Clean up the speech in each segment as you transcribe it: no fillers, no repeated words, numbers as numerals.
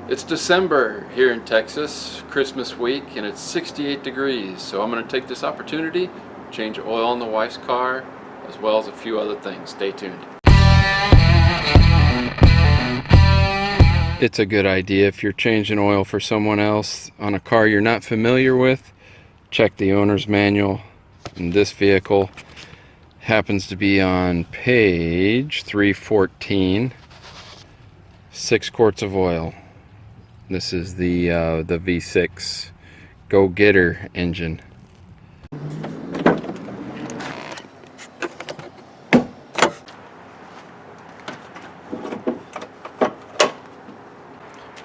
It's December here in Texas, Christmas week, and it's 68 degrees. So I'm going to take this opportunity, change oil in the wife's car, as well as a few other things. Stay tuned. It's a good idea if you're changing oil for someone else on a car you're not familiar with. Check the owner's manual. And this vehicle happens to be on page 314. 6 quarts of oil. This is the V6 Go-Getter engine.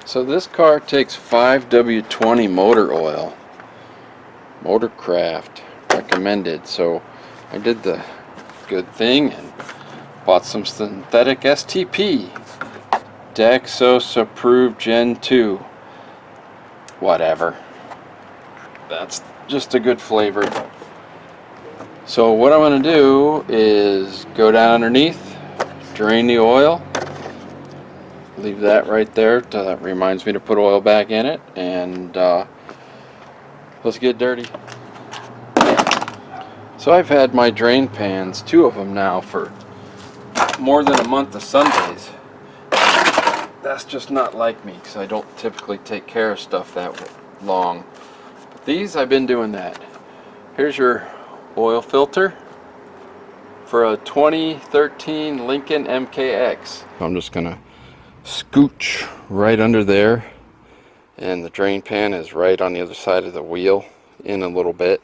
So this car takes 5W20 motor oil. Motorcraft recommended. So I did the good thing and bought some synthetic STP. Dexos approved Gen 2. Whatever. That's just a good flavor. So what I'm going to do is go down underneath, drain the oil, leave that right there. That reminds me to put oil back in it, and let's get dirty. So I've had my drain pans, 2 of them now, for more than a month of Sundays. That's just not like me, because I don't typically take care of stuff that long. But these, I've been doing that. Here's your oil filter for a 2013 Lincoln MKX. I'm just gonna scooch right under there, and the drain pan is right on the other side of the wheel, in a little bit.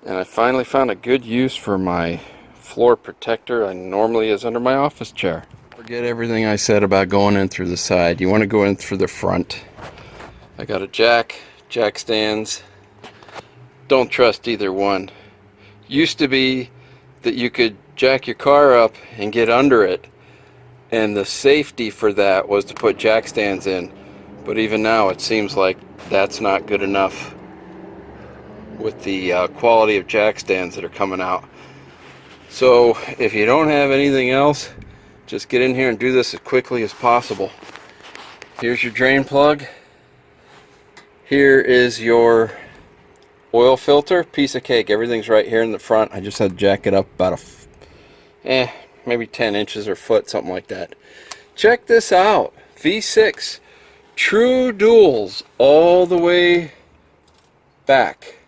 And I finally found a good use for my floor protector. I normally is under my office chair. Forget everything I said about going in through the side. You want to go in through the front. I got a jack stands. Don't trust either one. Used to be that you could jack your car up and get under it, and the safety for that was to put jack stands in. But even now it seems like that's not good enough with the quality of jack stands that are coming out. So if you don't have anything else, just get in here and do this as quickly as possible. Here's your drain plug. Here is your oil filter. Piece of cake. Everything's right here in the front. I just had to jack it up about maybe 10 inches or foot, something like that. Check this out. V6 true duals all the way back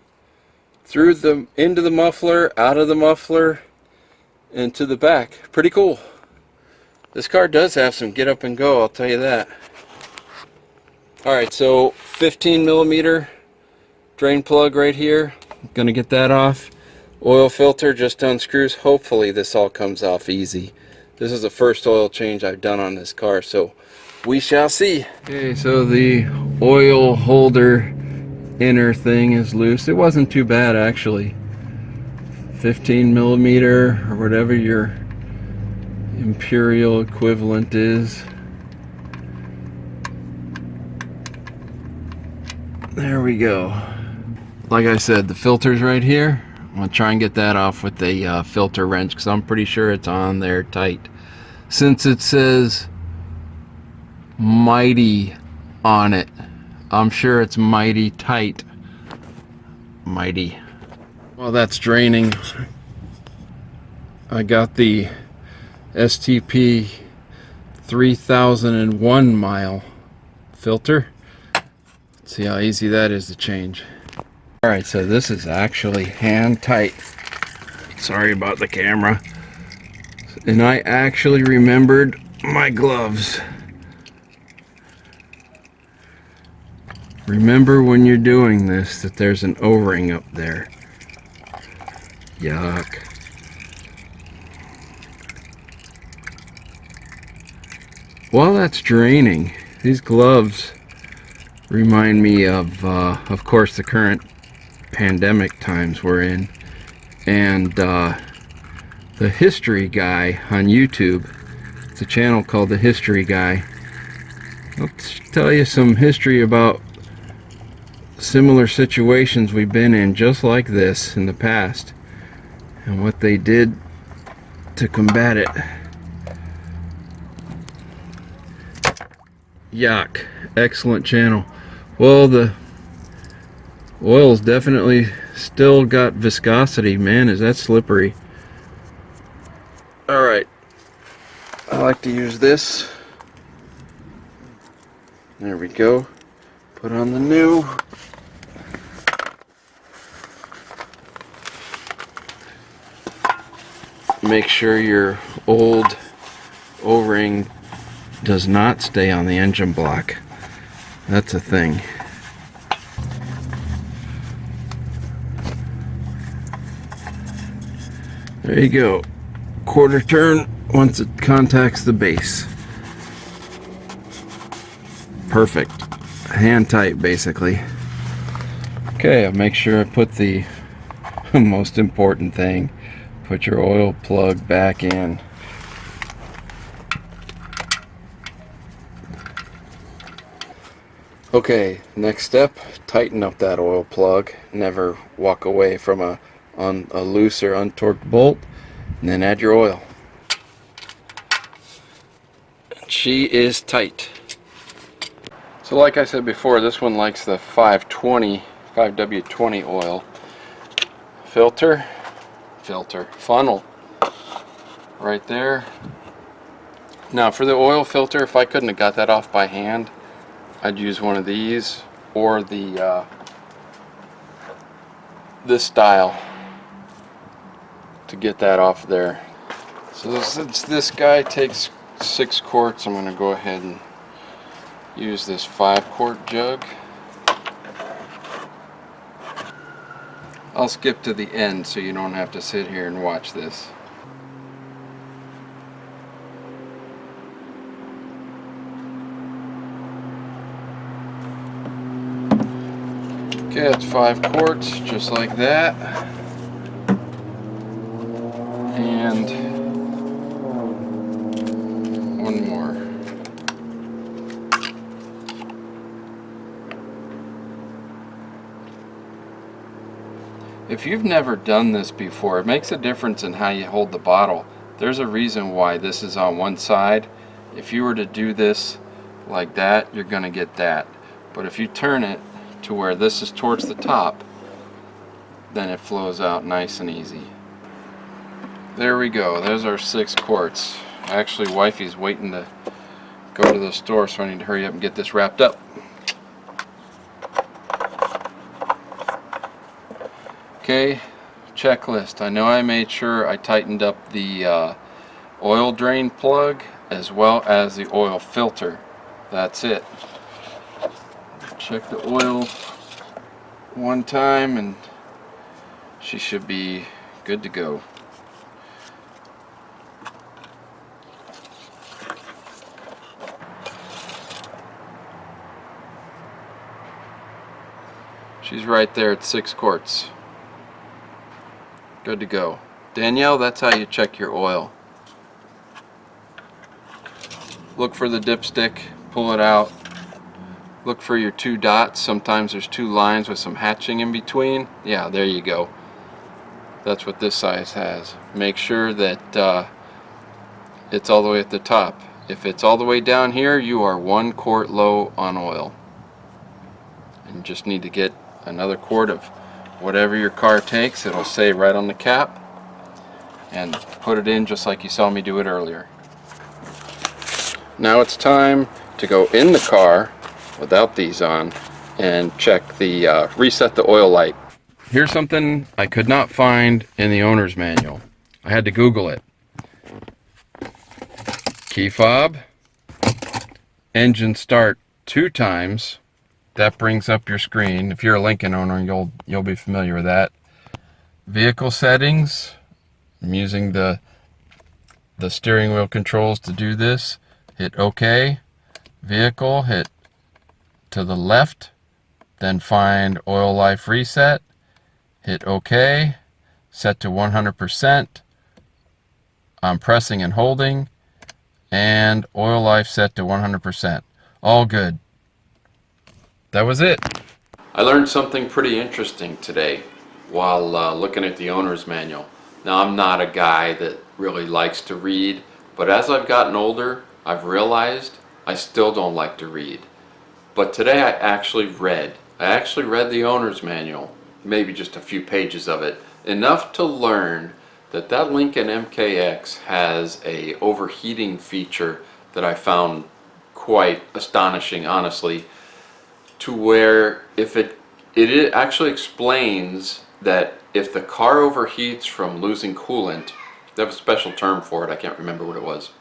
through the into the muffler, out of the muffler, and to the back. Pretty cool. This car does have some get up and go, I'll tell you that. Alright, so 15 millimeter drain plug right here. I'm gonna get that off. Oil filter just unscrews. Hopefully this all comes off easy. This is the first oil change I've done on this car, so we shall see. Okay, so the oil holder inner thing is loose. It wasn't too bad actually. 15 millimeter or whatever your imperial equivalent is. There we go. Like I said, the filter's right here. I'm gonna try and get that off with a filter wrench, because I'm pretty sure it's on there tight. Since it says mighty on it, I'm sure it's mighty tight. Mighty. While that's draining, I got the STP 3001 mile filter. Let's see how easy that is to change. Alright, so this is actually hand tight. Sorry about the camera. And I actually remembered my gloves. Remember when you're doing this that there's an O-ring up there. Yuck. While that's draining, these gloves remind me of course, the current pandemic times we're in, and the History Guy on YouTube. It's a channel called The History Guy. I'll tell you some history about similar situations we've been in just like this in the past, and what they did to combat it. Yuck. Excellent channel. Well, the oil's definitely still got viscosity. Man, is that slippery. Alright. I like to use this. There we go. Put on the new. Make sure your old O-ring does not stay on the engine block. That's a thing. There you go. Quarter turn once it contacts the base. Perfect. Hand tight, basically. Okay, I'll make sure I put the most important thing. Put your oil plug back in. Okay, next step, tighten up that oil plug. Never walk away from a loose or untorqued bolt, and then add your oil. She is tight. So like I said before, this one likes the 5W20 oil. Filter, funnel, right there. Now for the oil filter, if I couldn't have got that off by hand, I'd use one of these or the this style to get that off there. So since this guy takes 6 quarts, I'm going to go ahead and use this 5-quart jug. I'll skip to the end so you don't have to sit here and watch this. Okay, it's 5 quarts, just like that. And one more. If you've never done this before, it makes a difference in how you hold the bottle. There's a reason why this is on one side. If you were to do this like that, you're going to get that. But if you turn it to where this is towards the top, then it flows out nice and easy. There we go. There's our 6 quarts. Actually, wifey's waiting to go to the store, so I need to hurry up and get this wrapped up. Okay, checklist. I know I made sure I tightened up the oil drain plug as well as the oil filter. That's it. Check the oil one time and she should be good to go. She's right there at 6 quarts. Good to go. Danielle, that's how you check your oil. Look for the dipstick, pull it out. Look for your 2 dots. Sometimes there's 2 lines with some hatching in between. Yeah, there you go. That's what this size has. Make sure that it's all the way at the top. If it's all the way down here, you are 1 quart low on oil. And you just need to get another quart of whatever your car takes. It'll say right on the cap. And put it in just like you saw me do it earlier. Now it's time to go in the car without these on and check the reset the oil light. Here's something I could not find in the owner's manual. I had to Google it. Key fob, engine start 2 times. That brings up your screen. If you're a Lincoln owner, you'll be familiar with that. Vehicle settings. I'm using the steering wheel controls to do this. Hit OK. Vehicle, hit to the left, then find oil life reset. Hit OK. Set to 100%. I'm pressing and holding, and oil life set to 100%. All good. That was it. I learned something pretty interesting today while looking at the owner's manual. Now, I'm not a guy that really likes to read, but as I've gotten older, I've realized I still don't like to read. But today I actually read the owner's manual, maybe just a few pages of it, enough to learn that that Lincoln MKX has a overheating feature that I found quite astonishing, honestly, to where if it actually explains that if the car overheats from losing coolant, they have a special term for it, I can't remember what it was,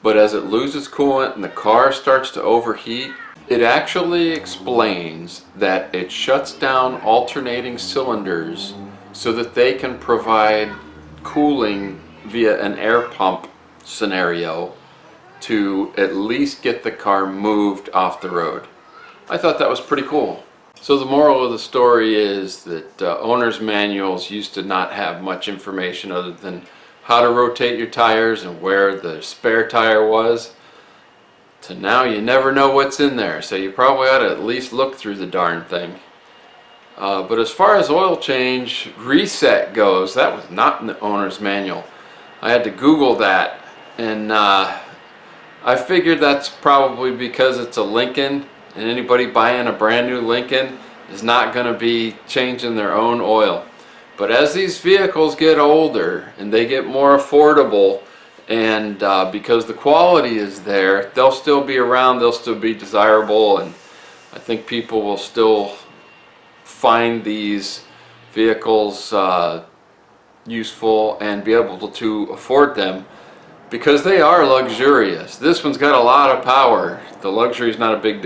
but as it loses coolant and the car starts to overheat, it actually explains that it shuts down alternating cylinders so that they can provide cooling via an air pump scenario to at least get the car moved off the road. I thought that was pretty cool. So the moral of the story is that owner's manuals used to not have much information other than how to rotate your tires and where the spare tire was, to now you never know what's in there, so you probably ought to at least look through the darn thing. But as far as oil change reset goes, that was not in the owner's manual. I had to Google that, and I figured that's probably because it's a Lincoln, and anybody buying a brand new Lincoln is not going to be changing their own oil. But as these vehicles get older and they get more affordable, and because the quality is there, they'll still be around, they'll still be desirable, and I think people will still find these vehicles useful and be able to afford them because they are luxurious. This one's got a lot of power. The luxury is not a big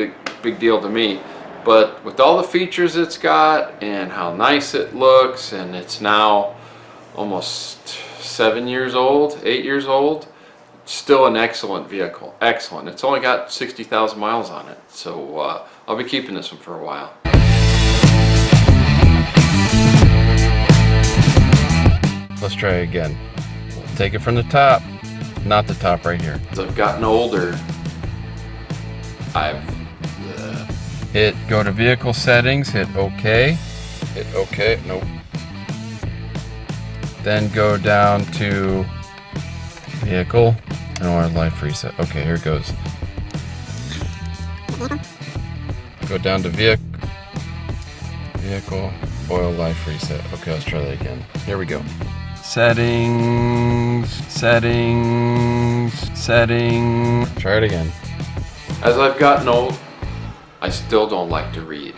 deal to me, but with all the features it's got and how nice it looks, and it's now almost 7 years old, 8 years old, still an excellent vehicle. Excellent. It's only got 60,000 miles on it, so I'll be keeping this one for a while. Let's try again. We'll take it from the top, not the top right here. As I've gotten older, I've go to vehicle settings, hit OK, nope. Then go down to vehicle and oil life reset. Okay, here it goes. Go down to vehicle oil life reset. Okay, let's try that again. Here we go. Settings. Try it again. As I've gotten old, I still don't like to read.